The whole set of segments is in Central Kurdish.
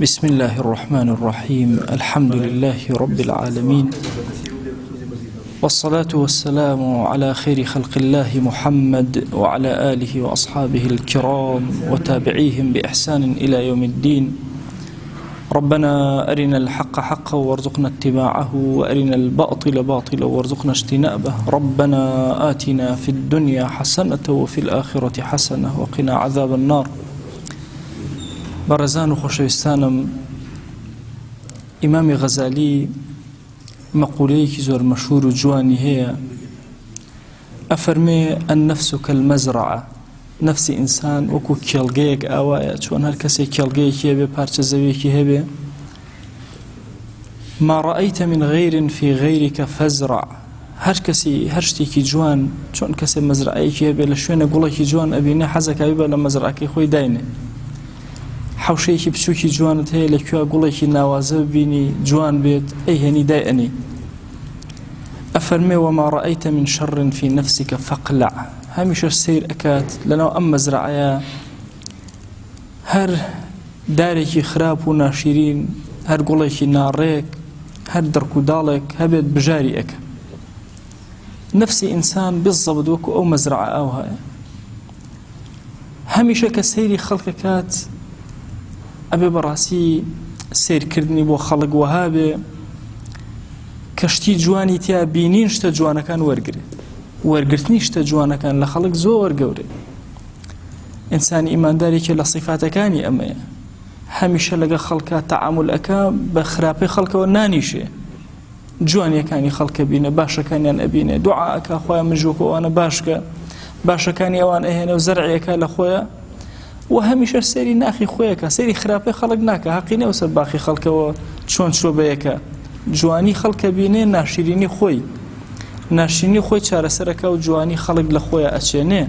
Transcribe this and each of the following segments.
بسم الله الرحمن الرحيم الحمد لله رب العالمين والصلاة والسلام على خير خلق الله محمد وعلى آله وأصحابه الكرام وتابعيهم بإحسان إلى يوم الدين. ربنا أرنا الحق حقا وارزقنا اتباعه وأرنا الباطل باطلا وارزقنا اجتنابه. ربنا آتنا في الدنيا حسنة وفي الآخرة حسنة وقنا عذاب النار. بەڕێزان و خۆشەویستانم، ئیمامی غەزالی مەقولەیەکی زۆر مەشهور و جوانی هەیە، ئەفەرمێ النەفس کەلمەزرعە، نەفسی ئینسان وەکو کێڵگەیەک ئاوایە، چۆن هەر کەسێک کێڵگەیەکی هەبێ، پارچە زەویەکی هەبێ، ما ڕەئەیتە من غەیر فی غەیرکە فەزرع، هەر کەسی هەر شتێکی جوان، چۆن کەسێک مەزرعەیەکی هەبێ لە شوێنە گوڵێکی جوان ئەبینێ حەزەکە بێ لە مەزرعەکەی خۆی داینێ. حوشەیەکی بچووکی جوانت هەیە لەکوێ گوڵێکی ناوازە ببینی جوان بێت، ئەیهێنی دایئەنی. ئەفەرمێ وما ڕەئەیتە من شەڕ فی نەفسیکە فەقلع، هەمیشە سیر ئەکات لەناو ئەم مەزرعەیە، هەر دارێکی خراپ و ناشیرین، هەر گوڵێکی ناڕێک، هەر دڕک و داڵێک هەبێت بژاری ئەکە. نەفسی ئینسان بالضەبط وەکو ئەو مەزرعە ئەو هەیە، هەمیشە کە سەیری خەڵکەکات ئەبێ بەڕاستی سیرکردنی بۆ خەڵک وەها بێ کەشتی جوانی تیا بینین شتە جوانەکان وەرگێ، وەرگرتنی شتە جوانەکان لە خەڵک زۆر وەرگەورێ. ئینسانی ئیماندارێکی لە صیفاتەکانی ئەمەیە، هەمیشە لەگە خەڵکە تەعامل ئەکا، بە خراپەی خەڵکەوە نانیشێ، جوانیەکانی خەڵکە بینە، باشەکانیان ئەبینێ، دوعا ئەکا خۆیان مژووکە ئەوانە باشکە، باشەکانی ئەوان ئەهێنە و زەرعیەکە لە خۆیە، و هەمیشە سەیری ناخی خۆیەکە، سەیری خراپەی خەڵک ناکە، حەقی نەوە سەر باخی خەڵکەوە چۆن شۆبەیەکە، جوانی خەڵکە بینێ، ناشرینی خۆی، ناشرینی خۆی چارەسەرەکە و جوانی خەڵک لە خۆیە ئەچێنێ.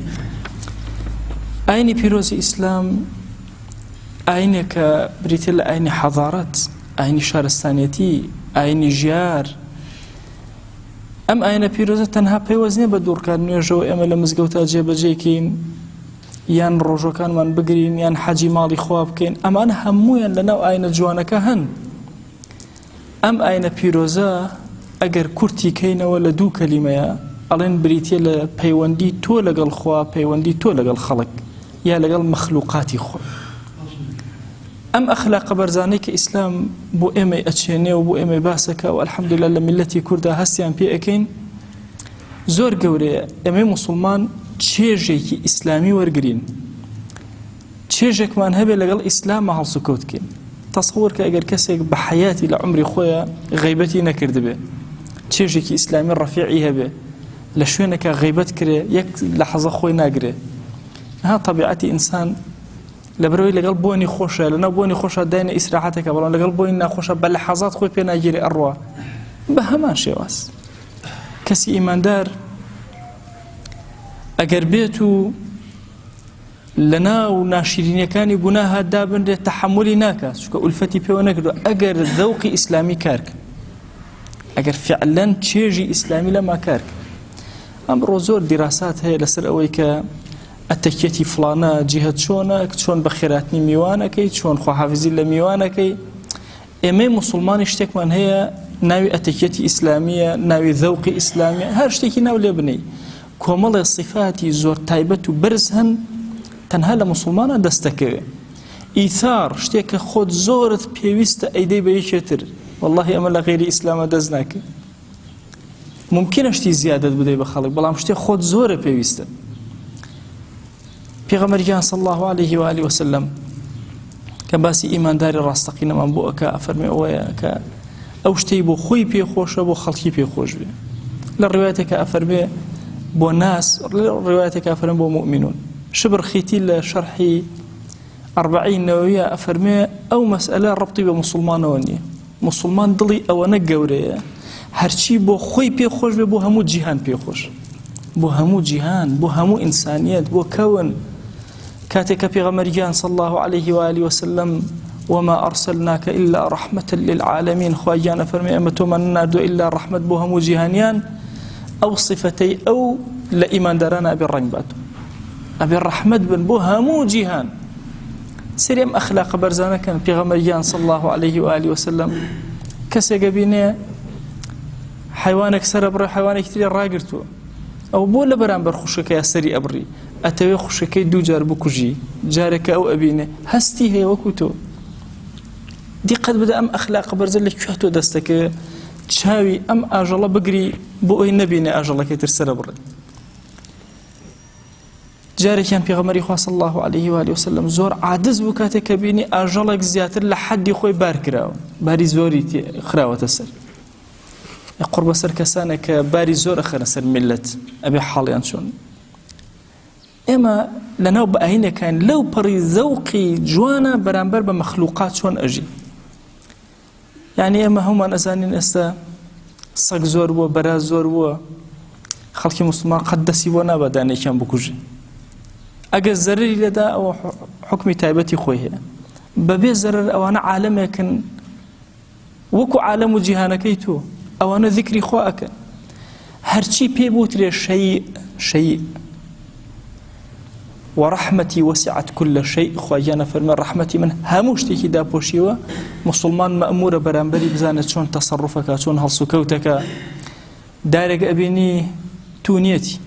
ئاینی پیرۆزی ئیسلام ئاینێکە بریتێ لە ئاینی حەضارەت، ئاینی شارستانیەتی، ئاینی ژیار. ئەم ئاینە پیرۆزە تەنها پەیوەست نییە بە دوورکار نوێژەوە ئێمە لە مزگەوتا جێبەجێکین، یان ڕۆژەکانمان بگرین، یان حەجی ماڵی خوا بکەین، ئەمان هەموویان لەناو ئاینە جوانەکە هەن. ئەم ئاینە پیرۆزە ئەگەر کورتی کەینەوە لە دوو کەلیمەیە، ئەڵێن بریتێ لە پەیوەندی تۆ لەگەڵ خوا، پەیوەندی تۆ لەگەڵ خەڵک، یا لەگەڵ مەخلوقاتی خۆ. ئەم ئەخلاقە بەرزانەی کە ئیسلام بۆ ئێمە ئەچێنێ و بۆ ئێمە باسەکە و ئەلحەمدولله لە میلەتی کووردا هەستیان پێ ئەکەین، زۆر گەورەیە. ئێمەی موسڵمان چێژێکی ئیسلامی وەرگرین، چێژێکمان هەبێ لەگەڵ ئیسلامە هەڵسوکەوتکەین. تەسەوور کە ئەگەر کەسێک بە حەیاتی لە عمری خۆیە غەیبەتی نەکردبێ، چێژێکی ئیسلامی ڕەفیعی هەبێ، لە شوێنێکە غەیبەت کرێ، یەک لەحەزە خۆی ناگرێ. ها طەبیعەتی ئینسان لەبەرەوەی لەگەڵ بۆنی خۆشە، لەناو بۆنی خۆشە داینە ئیسراحەتەکە، بەڵام لەگەڵ بۆنی ناخۆشە بە لەحەزات خۆی پێ ناگیرێ ئەڕوا. بە هەمان شێواز کەسی ئیماندار ئەگەر بێت و لەناو ناشرینیەکانی گوناها دابنرێت، تەحەمولی ناکات، چونکە ئولفەتی پێوە نەکردو. ئەگەر ذەوقی ئیسلامی کارکە، ئەگەر فعلەن چێژی ئیسلامی لەما کارکە. ئەمڕۆ زۆر دیراسات هەیە لەسەر ئەوەی کە ئەتەکیەتی فڵانە جیهەت چۆنە، چۆن بە خێراتنی میوانەکەی، چۆن خواحافیزی لە میوانەکەی. ئێمەی موسڵمانی شتێکمان هەیە ناوی ئەتەکیەتی ئیسلامیە، ناوی ذەوقی ئیسلامیە، هەر شتێکی ناو لێ بنەی. کۆمەڵی صفاتی زۆر تایبەت و بەرز هەن، تەنها لە موسڵمانە دەستەکەوێ. ئیثار شتێکە خۆت زۆرت پێویستە ئەیدەی بە یەکێتر، وەڵڵاهی ئەمە لە غەیری ئیسلامە دەست ناکە. ممکنە شتی زیادەت بدەی بە خەڵک، بەڵام شتێک خۆت زۆرە پێویستە. پێغەمبەرگیان صلی الله علیه و آله وسلم کە باسی ئیمانداری ڕاستەقینەمان بۆ ئەکا، ئەفەرمێ ئەوەیە کە ئەو شتەی بۆ خۆی پێخۆشە بۆ خەڵکی پێخۆش بێ. لە ڕیوایەتێکە ئەفەرمێ بۆ ناس، ڕیوایەتێکە ئەفەرمێ بۆ مؤمنون. شبر خیتی لە شەرحی ئەربعین نەوەویە ئەفەرمێ ئەو مەسئلە ڕەبتی بە موسڵمانەوە نییە. موسڵمان دڵی ئەوەنە گەورەیە، هەرچی بۆ خۆی پێخۆش بێ بۆ هەموو جیهان پێخۆش، بۆ هەموو جیهان، بۆ هەموو ئینسانیەت، بۆ کەون. کاتێک کە پێغەمبەرگیان صلی الله علیه و آله وسلم وما أرسلناك إلا رحمة للعالمين، خواجان فرمي أمتو من نادو إلا رحمة بوهم وجهانيان، أو صفتي أو لإيمان دارانا أبي الرنبات، أبي الرحمة بن بوهم وجهان. سريم أخلاق برزانة كان بيغمريان صلى الله عليه وآله وسلم كسيق بيني حيوانك سربر حيوانك تري راقرتو أو بولا بران برخوشك يا سري أبري أتوي خوشك دو جار بكجي جارك أو أبيني هستي هي وكتو دي قد بدأ أم أخلاق برزان لك شهتو دستك تشاوي أم أجل بقري بؤي نبينا أجل كيتر سربر جاري كان بيغمري خواه صلى الله عليه وآله وسلم زور عادز بكاتك بيني أجلك زياتر لحد خوي باركراو باري زوري خراوة السر قرب سر كسانك باري زور أخنا سر ملت أبي حاليا شون إما لناو بأهين كان لو بري ذوقي جوانا برانبر بمخلوقات شون أجي يعني إما هما نزانين أستا صق زور و براز زور و خلقي مسلمان قدسي و نابداني كان بكوجي أجا الزرري لدا أو حكمي تايبتي خويه ببي الزرر أو أنا عالم كان وكو عالم جهانكيتو أو أنا ذكري خواك هرشي بيبوت لي شيء ورحمتي وسعت كل شيء خواجانا فرمان رحمتي من هموشتي كدا بوشيوا مسلمان مأمورة برانبري بزانت شون تصرفك شون هالسكوتك دارك أبيني تونيتي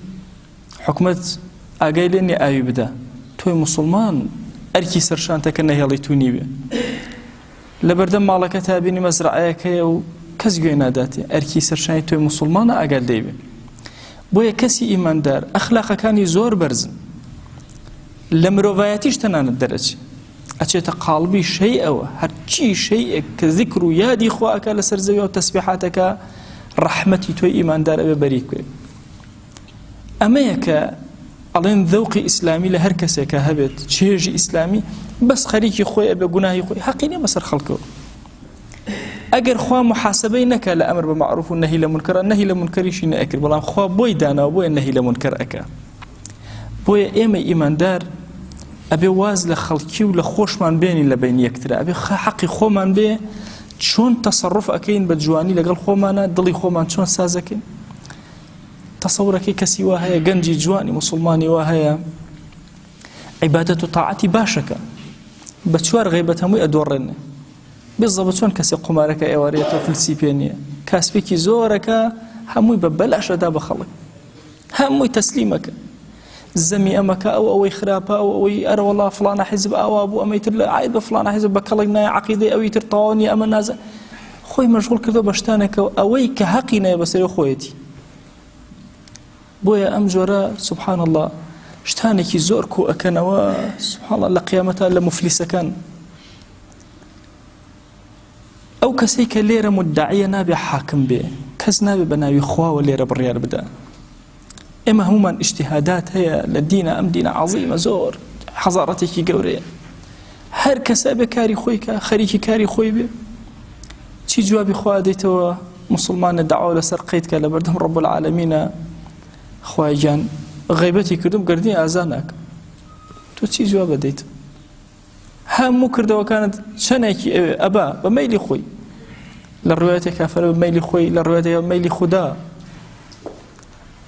حكمت أقايلني آيو بدا توي مسلمان أركي سرشان تكنه يلي توني بي لبردم مالك تابيني مزرعيك و كزگوی ناداتی ارکی سرشانی توی مسلمان اقل دیبی بویا کسی ایمان دار اخلاق کانی زور برزن لمروایتیش تنان درجه اچه قالبی شيء او هرچی شيء كذكر يادي خواك لسرزوی و تسبيحاتك رحمتي توي ایمان دار ابي بريك اما يك الين ذوقي اسلامي لهر کسی که هبت چيجي اسلامي بس خريكي خوي ابي گناهي خوي حقيني مسر خلقه اگر خوا محاسبه نك لامر بالمعروف والنهي للمنكر النهي للمنكر شي ناكل والله خوا بوي دانا وبوي النهي للمنكر اكا بوي ايمان دار ابي واز لخلقي ولخوش من بيني لبين يكتر ابي حقي خو من بي شلون تصرف اكين بجواني لقال خو مانا ضلي خو مان شلون سازكين تصورك كسي وهي جنجي جواني مسلماني وهي عباده طاعتي باشكا بتشوار غيبتها مو ادورني بالضبط شلون كسي قمارك ايواريته فلسفينيه كاسبيكي زورك هموي ببلاش دا بخلق هموي تسليمك زمي امك او خرابه او ارى والله فلان حزب او ابو اميتر عايد فلان حزب بكلنا عقيده او يترطوني اما ناز خوي مشغول كذا بشتانك اوي كحقنا بس خويتي بويا امجورا سبحان الله شتانك زوركو اكنوا سبحان الله لقيامتها لمفلسه كان أو كسيك ليرة مدعية نابي حاكم به كز نابي بناوي خوا وليرة بالريال بدا إما هما اجتهادات هي لدينا أم دينا عظيمة زور حضارتك قورية هر كسابة كاري خويك خريكي كاري خوي بي تي جوابي خوا ديتوا مسلمان الدعوة لسرقيتك لبردهم رب العالمين خواجان غيبتي كردوم قردين أزانك تو تي جواب ديتوا هم كردوا وكانت شنكي أبا بميلي خوي للرواية كافر بميلي خوي للرواية بميلي خدا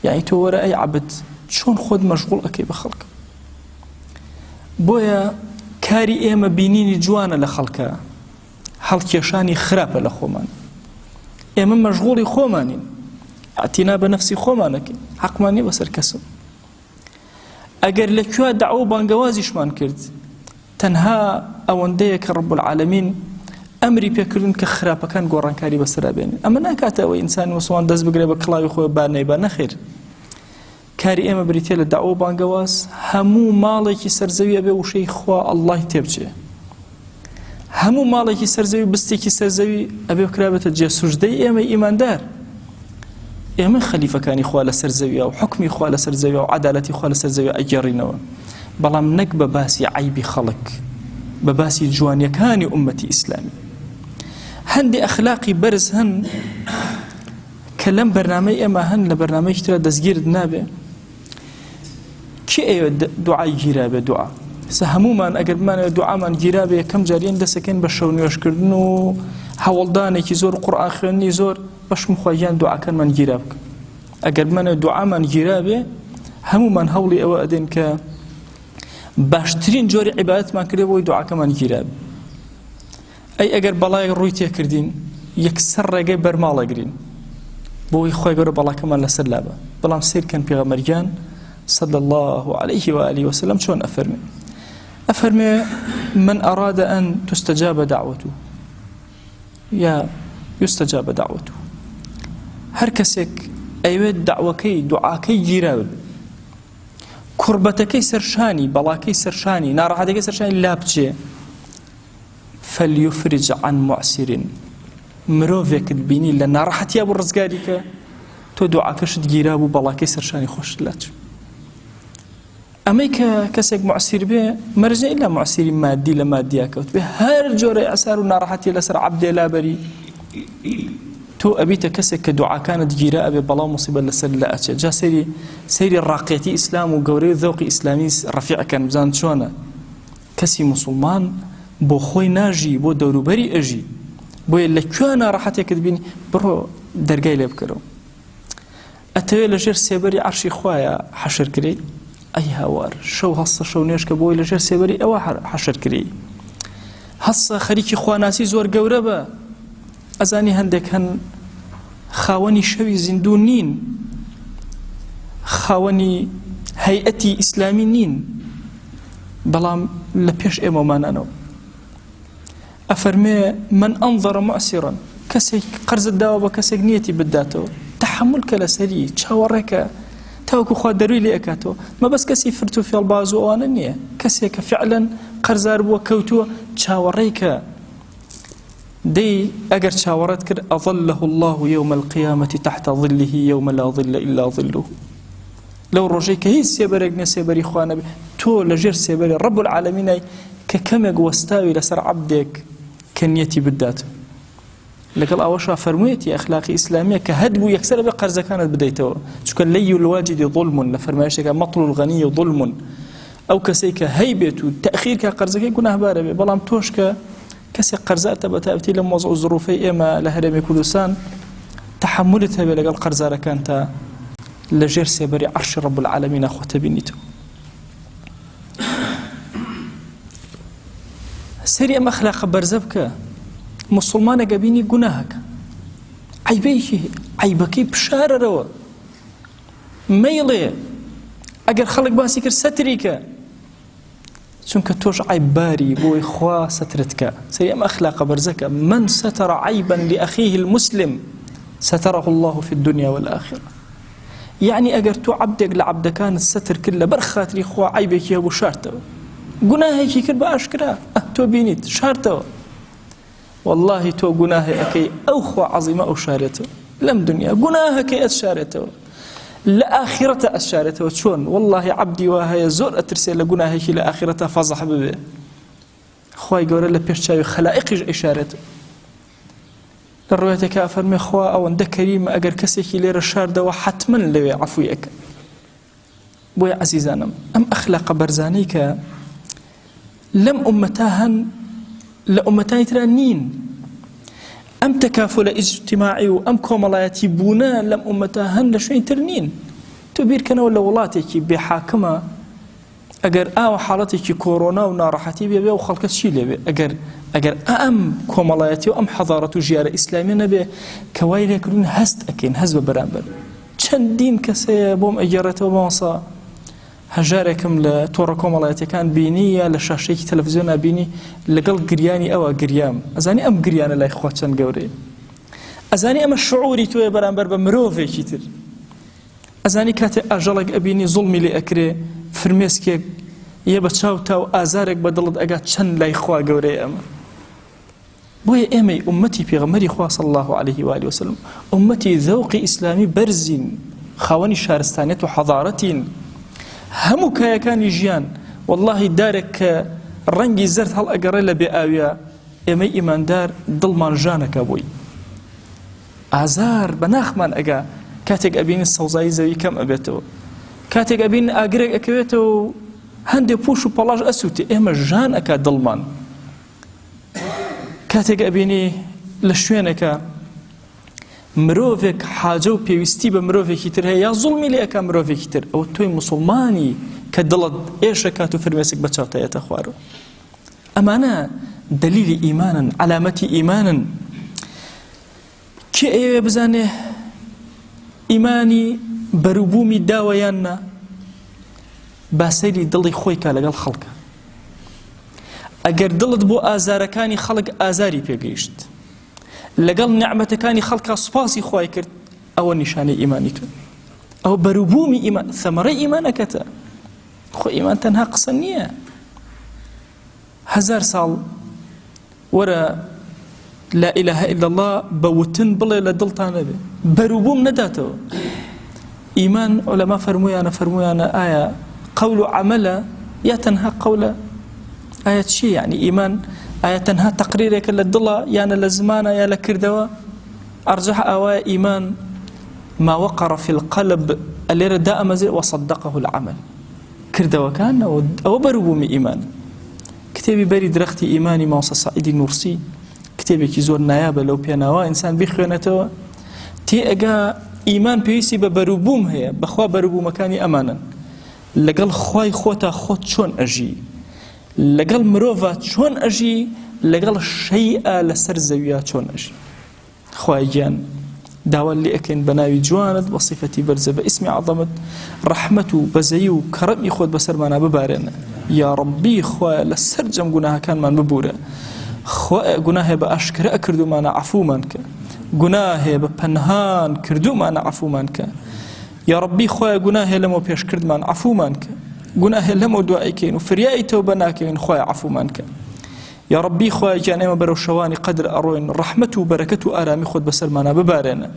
يعني تو ورا أي عبد شون خود مشغول أكي بخلق بويا كاري إيما بينيني جوانا لخلقها حلق يشاني خرابة لخومان إيما مشغولي خومانين اعتنا بنفسي خومانك حق ماني بسر كسب أجر لكوا دعوة بانقوازي شمان كرد تنها أونديك رب العالمين أمري بيكرن كخرابة كان قران كاري بسرابين أما ناكاتا وإنسان مسوان دز بقريبا كلاوي خوي بارنا يبانا خير كاري إما بريتيا للدعوة بانقواز همو مالكي سرزوي أبي وشي خوا الله تبجي همو مالكي سرزوي بستيكي سرزوي أبي بكرابة تجي سجدي إما إيمان دار إما خليفة كان إخوة لسرزوي أو حكمي إخوة لسرزوي أو عدالتي إخوة لسرزوي أجرينوا بلام نك بباسي عيبي خلق بباسي جوانيا كان أمتي إسلامي هندي أخلاقي برز هن كلام برنامج أما هن لبرنامج ترى دزجير دنابه كي أيوة دعاء جرابة دعاء سهموما أقرب ما دعاء من جرابة كم جارين دسكين بشون يشكرنو حولداني كي زور قرآن خيرني زور باش مخواجان دعاء كان من جرابك أقرب ما دعاء من جرابة هموما هولي أوادين ك باشترین جۆری عیبادەتمان کردێ بۆی دوعاکەمان گیرا بێ. ئەی ئەگەر بەڵای ڕووی تێکردین یەکسەر ڕێگەی بەرماڵەگرین بۆی خۆی گەورە بەڵاکەمان لەسەر لابە. بەڵام سیرکەن پێغەمبەریان صلى الله عليه وآله وسلم شون أفرمي من أراد أن تستجاب دعوته يا يستجاب دعوته هر کەسێک ئەوێت دعوەکەی دوعاکەی گیراوە کوربەتەکەی سەرشانی بەڵاکەی سەرشانی ناڕەحەتەکەی سەرشانی لا بچێ فليفرج عن معسر مرۆڤێکت بینی لە ناڕەحەتیا بۆ ڕزگاری کە تۆ دوعاکەشت گیرا بوو بەڵاکەی سەرشانی خۆشت لاچ. ئەمەی کە کەسێک معسیر بێ مەرجە ئیلا معسیری مادی لە مادیا کەوت بێ هەر جۆرەی ئەسار و ناڕەحەتی لەسەر عەبدێ لابەری تۆ ئەبیتە کەسێک کە دوعاکانت گیرا ئەبێ بەڵام موسیبەت لەسەر لا ئەچێت. جا سەیری ڕاقیەتی ئیسلام و گەورەی ذەوقی ئیسلامی ڕەفیعەکەن بزان چۆنە کەسی موسڵمان بۆ خۆی ناژی بۆ دەوروبەری ئەژی بۆیە لەکوێ ناڕەحەتێکت بینی بڕۆ دەرگای لێ بکەرەوە. ئەتەوێت لەژێر سێبەری عەرشی خوایە حەشر کرێ ئەی هاوار شەو هەستە شەو نێشکە بۆی لەژێر سێبەری ئەوە حەشر کرێ هەستە خەریکی خواناسی زۆر گەورە بە ئەزانی هەندێک هەن خاوەنی شەوی زیندوو نین خاوەنی هەیئەتی ئیسلامی نین بەڵام لە پێش ئێمەمانانەوە. ئەفەرمێ من ئەنظەرە مؤسیرا کەسێک قەرزت داوە بە کەسێک نیەتی بداتەوە تەحەمل کە لەسەری چاوەڕێکە تاوەکو خوا دەروی لێ ئەکاتەوە مەبەست کەسی فرت و فێڵباز و ئەوانە نییە کەسێکە فعلا قەرزار بووە کەوتووە چاوەڕێکە دەی ئەگەر چاوەڕێت کرد ئەظله الله يوم القيامة تحت ظله يوم لا ظل إلا ظله لەو ڕۆژەی کە هیچ سێبەرێک نە سێبەری خوا نەبێ تۆ لەژێر سێبەری ڕەب العالەمینای کە کەمێک وەستاوی لەسەر عەبدێک کە نیەتی بدات لەگەڵ ئەوەشا فەرموویەتی ئەخلاقی ئیسلامیە کە هەد بوو یەکسەر بێ قەرزەکانت بدەیتەوە چونکە لەی الواجد ظلم لە فەرمایشێکە مەطل الغنی ظلم ئەو کەسەی کە هەی بێت و تەخیر کە قەرزەکەی گوناهبارە بێ بەڵام تۆش کە کەسێک قەرزاتە بە تایبەتی لە مۆزە و زروفەی ئێمە لە هەرێمی کوردستان تەحەمولت هەبێ لەگەڵ قەرزارەکان تا لەژێر سێبەری عەرشی ڕەب العالەمینە خۆتە بینیتەوە. سەری ئەم ئەخلاقە بەرزە بکە مسلمانێک بینی گوناهەکە عیبەیەکی عیبەکەی بشارەرەوە مەیڵێ ئەگەر خەڵک باسی کرد سەتریکە چونکە تۆش عیبباری بۆی خوا سەترتکە. سەری ئەم ئەخلاقە بەرزەکە من ستر عیبا لأخيه المسلم ستره الله في الدنيا والآخرة. يعني ئەگەر تۆ عەبدێک لە عەبدەکانت سەتر کرد لەبەر خاتری خوا عیبێکی هەبوو شارتەوە گوناهێکی کرد بە ئاشکرا تۆ بینیت شارتەوە والله تۆ گوناهی ئەەکەی ئەو خوا عەزیمە ئەو شارێتەوە لەم دنیا گوناهەکەی ئەشارێتەوە لە ئاخرەتە ئەشارێتەوە چۆن والله عەبدی وا هەیە زۆر ئەترسێ لە گوناهێکی لە ئاخرەتە فەزەح ببێ خوای گەورە لە پێش چاوی خەلائقیش ئیشارێتەوە. لە ڕوایەتێکە ئەفەرمێ خوا ئەوەندە کەریمە ئەگەر کەسێکی لێرە شاردەوە حتمەن لەوێ عەفوی ئەکە. بۆیە عەزیزانم ئەم ئەخلاقە بەرزانەی کە لەم ئومەتا هەن لە ئومەتانی ترا نین ئەم تەکافلە ئیجتیماعی و ئەم کۆمەڵایەتی بوونە لەم ئومەتا هەن لە شوێنی تر نین. تۆ بیرکەنەوە لە وڵاتێکی بێحاکمە ئەگەر ئاوە حاڵەتێکی کۆڕۆنا و ناڕەحەتی بێ و خەڵکە چی لێبێ ئەگەر ئەم کۆمەڵایەتی و ئەم حەضارەت و ژیارە ئیسلامی نەبێ کە وای لێکردون هەست ئەکەین هەست بە بەرامبەر چەندین کەسەیە بۆم ئەگەڕێتەوە بەوەسا هەژارێکم لە تۆڕە کۆمەڵایەتەکان بینی یا لە شاشەیەکی تەلەڤیزیۆن بینی لەگەڵ گریانی ئەوە گریام ئەزانی ئەم گریانە لای خوا چەند گەورەیە ئەزانی ئەمە شعوری تۆیە بەرامبەر بە مرۆڤێکی تر ئەزانی کاتێ ئاژەڵێک ئەبینی زوڵمی لێ ئەکرێ فرمێسکێک یە بە چاو تاو ئازارێک بە دڵت ئەگات چەند لای خوا گەورەیە ئەمە. بۆیە ئێمەی ئومەتی پێغەمبەری خوا صلی الله عليه و آله وسلم ئومەتی ذەوقی ئیسلامی بەرزین خاوەنی شارستانیەت و حەضارەتین هەموو کایەکانی ژیان واللهی دارێک کە ڕەنگی زەرد هەڵ ئەگەڕێ لە بێ ئاویە ئێمەی ئیماندار دڵمان ژانەکە بووی ئازار بە ناخمان ئەگا کاتێک ئەبینی سەوزایی زەوی کەم ئەبێتەوە کاتێک ئەبین ئاگرێک ئەکەوێتەوە هەندێک پوش و پەڵاش ئەسووتێ ئێمە ژان ئەکا دڵمان کاتێک ئەبینی لە شوێنێکە مرۆڤێک حاجە و پێویستی بە مرۆڤێکی تر هەیە یا زوڵمی لێ ئەکا مرۆڤێکی تر ئەوە تۆی موسڵمانی کە دڵت ئێشە کات و فرمێسک بە چاوتایەتە خوارەوە. ئەمانە دلیلی ئیمانن، علامەتی ئیمانن. کێ ئێوێ بزانێ ئیمانی بەروبوومی داوەیاننا با سەیری دڵی خۆی کا لەگەڵ خەڵکە. ئەگەر دڵت بۆ ئازارەکانی خەڵک ئازاری پێگەیشت، لەگەڵ نعمەتەکانی خەڵکا سوپاسی خوای کرد، ئەوە نیشانەی ئیمانی تۆ، ئەوە بەروبوومی ئیمان، ثەمەرەی ئیمانەکەتە. خۆ ئیمان تەنها قسە نییە. 1000 ساڵ وەرە لا إله إلا الله بوتن بڵێ لە دڵتان نەبێ، بەروبووم نەداتەوە. ئیمان عولەما فەرمویانە ئایا قەول و عەمەلە یا تەنها قەولە؟ ئایا چی یعنی ئیمان؟ ئایا تەنها تەقریرێکە لە دڵە یانە لە زمانە یا لە کردەوە؟ ئەرجەح ئەوایە ئیمان ما وقر في القلب ئەلێرە دائەمەزێ وصدقه العمل، کردەوەکان ئەوە بەروبوومی ئیمان. کتێبی بەری درەختی ئیمانی مامۆستا سەعیدی نورسی، کتێبێکی زۆر نایابە لەو پێناوە ئینسان بخوێنێتەوە، تێئەگا ئیمان پێویستی بە بەروبووم هەیە. بەخوا بەروبوومەکانی ئەمانن: لەگەڵ خوای خۆتا خۆت چۆن ئەژی، لەگەڵ مرۆڤ چۆن ئەژی، لەگەڵ شەیئە لەسەر زەویە چۆن ئەژی. خوای گیان داوا لێ ئەکەین بە ناوی جوانت بە صیفەتی بەرزە بە ئیسمی عەظەمت ڕەحمەت و بەزەیی و کەڕەمی خۆت بەسەرمانە ببارێنە. یا ڕەبی خوایە لەسەر جەم گوناهەکانمان ببورە. خوایە گوناهێ بە ئاشکرا کردومانە عەفومان کە، گوناهێ بە پەنهان کردومانە عەفومان کە. یا ڕەبی خوایە گوناهێ لەمەوە پێشکردمان عەفومان کە، گوناهێ لەمەوە دوعایکەین و فریای تەوبە ناکەین، خوایە عەفومان کە. یا ڕەبی خوایە گیان ئێمە بەرەو شەوانی قەدر ئەڕۆین، ڕەحمەت و بەرەکەت و ئارامی خۆت بەسەرمانە ببارێنە.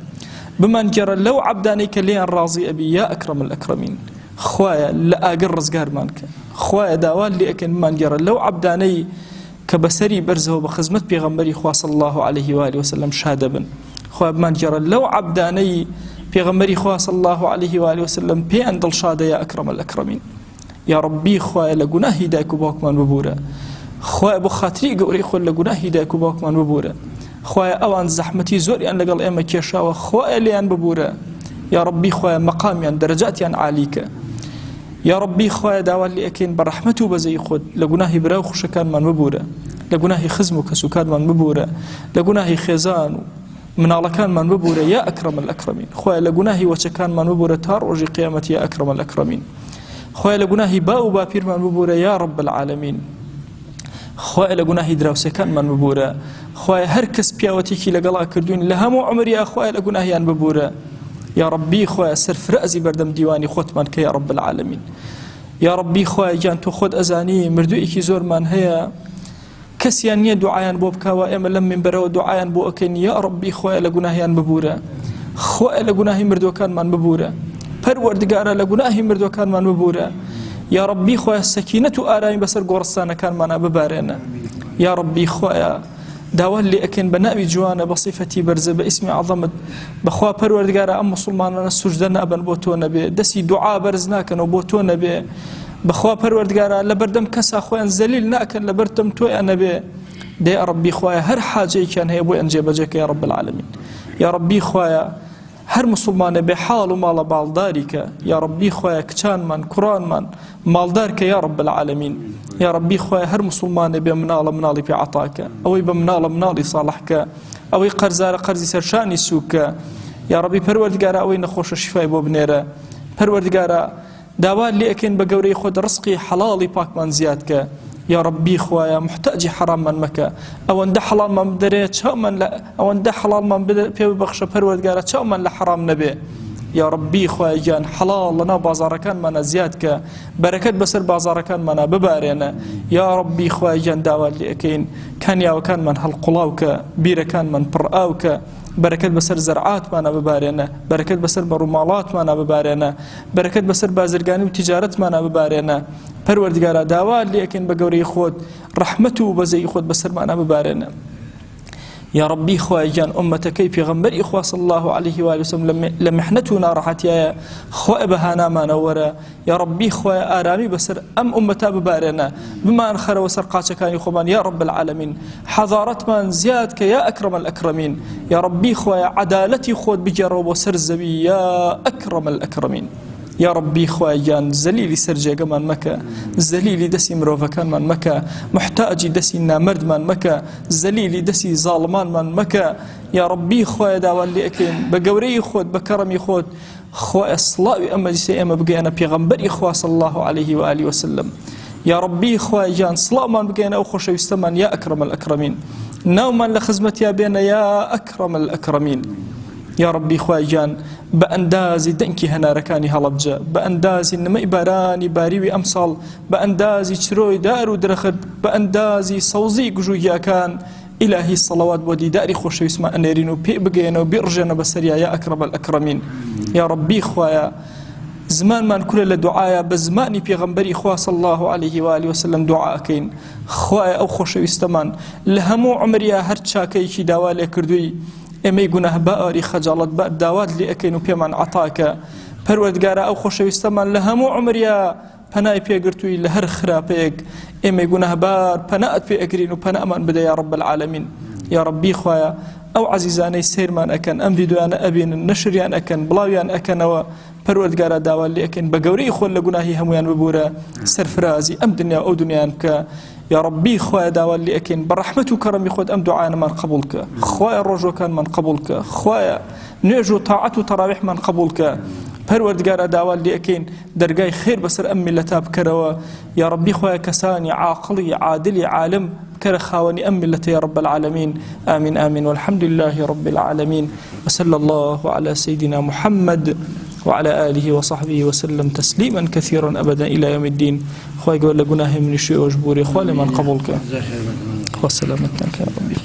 بمان گێڕە لەو عەبدانەی کە لێیان ڕازی ئەبی یا ئەکرەم الئەکرەمین. خوایە لە ئاگر ڕزگارمان کە، خوایە داوا لێ ئەکەین بمان گێڕە لەو عەبدانەی کە بەسەری بەرزەوە بە خزمەت پێغەمبەری خوا صلی الله عليه و آله وسلم شادە بن. خوایە بمان گێڕە لەو عەبدانەی پێغەمبەری خوا صلی الله عليه و آله وسلم پێیان دڵشادە یا ئەکرەم الئەکرەمین. یا ڕەبی خوایە لە گوناهی دایک و باوکمان ببورە. خوایە بۆ خاتری گەورەی خۆت لە گوناهی دایک و باوکمان ببورە. خوایە ئەوان زەحمەتی زۆریان لەگەڵ ئێمە کێشاوە، خوایە لێیان ببورە. یا ڕەبی خوایە مەقامیان دەرەجاتیان عالیکە. یا ڕەبی خوایە داوا لێ ئەکەین بە ڕەحمەت و بەزەی خۆت لە گوناهی براو خوشەکانمان ببورە، لە گوناهی خزم و کەسوکارمان ببورە، لە گوناهی خێزان و مناڵەکانمان ببورە یا ئەکرەم الئەکرەمین. خوایە لە گوناهی وەچەکانمان ببورە تا ڕۆژی قیامەت یا ئەکرەم الئەکرەمین. خوایە لە گوناهی با و باپیرمان ببورە یا ڕەب العالەمین. خوایە لە گوناهی دراوسەکانمان ببورە. خوایە هەر کەس پیاوەتێکی لەگەڵا کردوین لە هەموو عومریا خوایە لە گوناهیان ببورە. یا ڕەبی خوایە سەرفرەزی بەردەم دیوانی خۆتمان کە یا ڕەب العالەمین. یا ڕەبی خوایە گیان تۆ خۆت ئەزانی مردوویەکی زۆرمان هەیە کەسیان نییە دوعایان بۆ بکاوە، ئێمە لەم منبەرەوە دوعایان بۆ ئەکەین. یا ڕەبی خوایە لە گوناهیان ببورە، خوایە لە گوناهی مردووەکانمان ببورە، پەروەردگارە لە گوناهی مردووەکانمان ببورە. یا ڕەبی خوایە سەکینەت و ئارامی بەسەر گۆڕستانەکانمانە ببارێنە. یا ڕەبی خوایە داوا لێ ئەکەین بە ناوی جوانە بە صیفەتی بەرزە بە ئیسمی عەظەمت، بەخوا پەروەردگارە ئەم موسڵمانانە سوجدە نابن بۆ تۆ نەبێ، دەستی دوعا بەرز ناکەنەوە بۆ تۆ نەبێ، بەخوا پەروەردگارە لە بەردەم کەسا خۆیان زەلیل ناکەن لە بەردەم تۆیان نەبێ. دێ ڕەبی خوایە هەر حاجەیەکیان هەیە بۆیان جێبەجێکە یا ڕەب العالەمین. یا ڕەبی خوایە هەر مسلمانە بێ حاڵ و ماڵە باڵداری کە. یا ڕەبی خوایە کچانمان کوڕانمان ماڵدار کە یا ڕەب العالەمین. یا ڕەبی خوایە هەر مسلمانە بێ مناڵە مناڵی پێ عەتاکە، ئەوەی بە مناڵە مناڵی ساڵحکە، ئەوەی قەرزارە قەرزی سەرشانی سووکە. یا ڕەبی پەروەردگارە ئەوەی نەخۆشە شیفای بۆ بنێرە. پەروەردگارە داوا لێ ئەکەین بە گەورەی خۆت ڕزقی حەڵاڵی پاکمان زیادکە. یا ڕەبی خوایە محتاجی حراممان مەکە، ئەوەندە حەڵالمان بدەرێ چاومان لە ئەوەندە حەڵالمان پێ ببەخشە پەروەردگارە چاومان لە حرام نەبێ. یا ڕەبی خوایە گیان حەڵاڵ لەناو بازاڕەکانمانە زیادکە، بەرەکەت بەسەر بازاڕەکانمانە ببارێنە. یا ڕەبی خوایە گیان داوا لێ ئەکەین کانیاوەکانمان هەڵقوڵاوکە، بیرەکانمان پڕئاوکە، بەرەکەت بەسەر زەرعاتمانە ببارێنە، بەرەکەت بەسەر بەڕووماڵاتمانە ببارێنە، بەرەکەت بەسەر بازرگانی و تیجارەتمانە ببارێنە. پەروەردگارە داوا لێ ئەکەین بە گەورەی خۆت ڕەحمەت و بەزەی خۆت بەسەرمانە ببارێنە. یا ڕەبی خوایە گیان ئومەتەکەی پێغەمبەری خوا صلی الله عليه و آله وسلم لە میحنەت و ناڕەحەتیایە خوایە بەهانامانە وەرە. یا ڕەبی خوایە ئارامی بەسەر ئەم ئومەتا ببارێنە، بمان خەرەوە سەر قاچەکانی خۆمان یا ڕەب العالەمین. حەضارەتمان زیاد کە یا ئەکرەم الئەکرەمین. یا ڕەبی خوایە عەدالەتی خۆت بگێڕەوە بۆ سەر زەوی یا ئەکرەم الئەکرەمین. یا ربی خوایان زەلیلی سەرجێگەمان مەکە زەلیلی دەستی مرۆڤەکانمان مەکە محتاجی دەستی نامەردمان مەکە زەلیلی دەستی زاڵمانمان مەکە یا ربی خوای داوان لێ ئەکەین بە گەورەی خۆت بە کەڕەمی خۆت خوای سڵاوی ئەم مەجلیسە ئێمە بگەیەنە پێغەمبەری خوا صلی الله عليه و آله وسلم یا ربی خوای جان سڵاومان بگەیەنە ئەو خۆشەویستەمان یا ئەکرەم الئەکرەمین ناومان لە خزمەتیا بێنە یا ئەکرەم الئەکرەمین یا ربی خوای جان بە ئەندازی دەنگی هەنارەکانی هەڵەبجە بە ئەندازی نمەی بارانی باریوی ئەمساڵ بە ئەندازی چرۆی دار و درەخت بە ئەندازی سەوزی گژوگیاکان ئیلاهی سەڵەوات بۆ دیداری خۆشەویستمان ئەنێرین و پێ بگەێنەوە بێڕژێنە بەسەریا یا ئەکرەم الئەکرەمین یا ربی خوایە زمانمان کورە لە دوعایە بە زمانی پێغەمبەری خوا صلی الله عليه و آله وسلم دوعا ئەکەین خوایە ئەو خۆشەویستەمان لە هەموو عمریا هەر چاکەیەکی داوا لێ کردووی ئێمەی گونەهباری خەجاڵەت بە داوات لێ ئەکەین و پێمان عەتاکە پەروەردگارە ئەو خۆشەویستەمان لە هەموو عمریا پەنای پێگرتووی لە هەر خراپەیەک ئێمەی گونەهبار پەنات پێ ئەگرین و پەنامان بدە یا رب العالمین یا ربی خوایە ئەو عەزیزانەی سیرمان ئەکەن ئەم ڤیدیۆیانە ئەبینن نەشریان ئەکەن بڵاویان ئەکەنەوە پەروەردگارە داوا لێ ئەکەین بە گەورەی خۆت لە گوناهی هەمویان ببورە سەرفرازی ئەم دنیا ئەو دنیایان بکە یا ربی خوایە داوا لێ ئەکەین بە ڕەحمەت و کەڕەمی خۆت ئەم دوعایانەمان قبوڵ کە خوایە ڕۆژۆکانمان قبوڵ کە خوایە نوێژ و تاعەت و تەراویحمان قبوڵ کە پەروەردگارە داوا لێ ئەکەین دەرگای خێر بەسەر ئەم میلەتا بکەرەوە یا ربی خوایە کەسانی عاقڵی عادلی عالم بکەرە خاوەنی ئەم میلەتە یا رب العالمین آمین آمین والحمد لله رب العالمين وصلى الله على سيدنا محمد وعلى آله وصحبه وسلم تسليما كثيرا أبدا إلى يوم الدين خواه يقول لقناه من الشيء وجبوري خواه لمن قبولك خواه سلامتك يا ربي